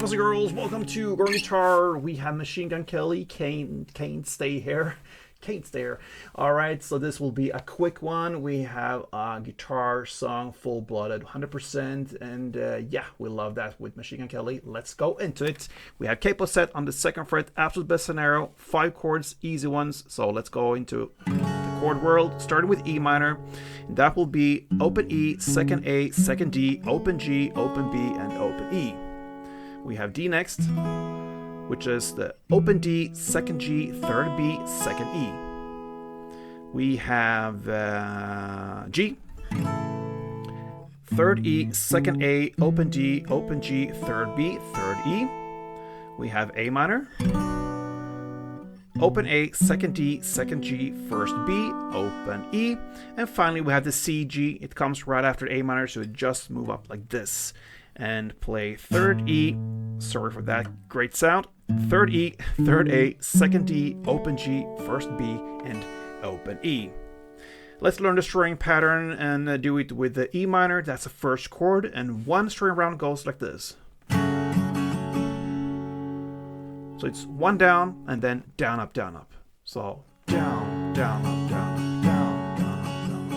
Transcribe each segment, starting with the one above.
boys and girls, welcome to Girl Guitar. We have Machine Gun Kelly. Can't stay here. Can't stay here. Alright, so this will be a quick one. We have a guitar song, full-blooded, 100%, and yeah, we love that with Machine Gun Kelly. Let's go into it. We have capo set on the 2nd fret, absolute best scenario, 5 chords, easy ones. So let's go into the chord world, starting with E minor. That will be open E, 2nd A, 2nd D, open G, open B, and open E. We have D next, which is the open D, 2nd G, 3rd B, 2nd E. We have G, 3rd E, 2nd A, open D, open G, 3rd B, 3rd E. We have A minor, open A, 2nd D, 2nd G, 1st B, open E. And finally we have the C, G. It comes right after A minor, so it just move up like this. And play 3rd E, sorry for that great sound, 3rd E, 3rd A, 2nd D, open G, 1st B, and open E. Let's learn the string pattern and do it with the E minor. That's the first chord, and one string round goes like this. So it's one down and then down, up, down, up. So down, down, up, down, up, down, down, up, down, up.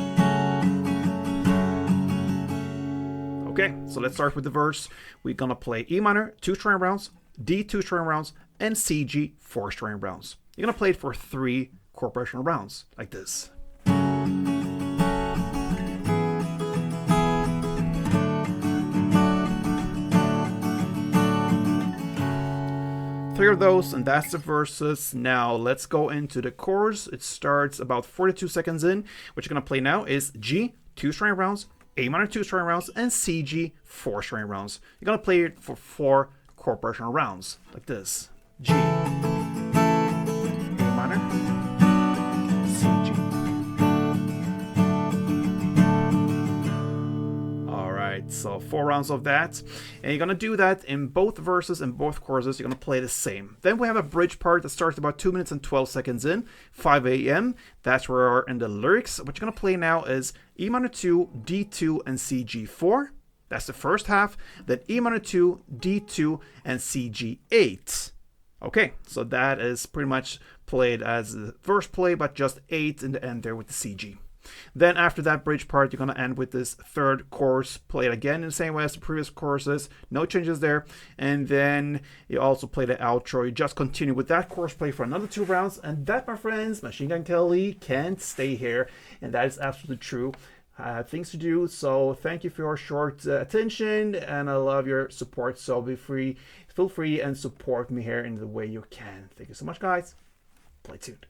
Okay, so let's start with the verse. We're gonna play E minor, 2 string rounds, D, 2 string rounds, and C, G, 4 string rounds. You're gonna play it for 3 chord progression rounds, like this. 3 of those, and that's the verses. Now let's go into the chorus. It starts about 42 seconds in. What you're gonna play now is G, 2 string rounds, A minor, 2 string rounds, and C, G, 4 string rounds. You're gonna play it for 4 chord progression rounds, like this. G, A minor, C, G. Alright, so 4 rounds of that. And you're gonna do that in both verses and both choruses. You're gonna play the same. Then we have a bridge part that starts about 2 minutes and 12 seconds in, 5 a.m. That's where we are in the lyrics. What you're gonna play now is E minor 2, D2, and C, G4. That's the first half. Then E minor 2, D2, and C, G8. Okay, so that is pretty much played as the verse play, but just 8 in the end there with the C, G. Then after that bridge part, you're going to end with this 3rd chorus, play it again in the same way as the previous choruses, no changes there. And then you also play the outro. You just continue with that chorus play for another 2 rounds. And that, my friends, Machine Gun Kelly can't stay here. And that is absolutely true. Things to do, so thank you for your short attention, and I love your support. So feel free and support me here in the way you can. Thank you so much, guys. Play tuned.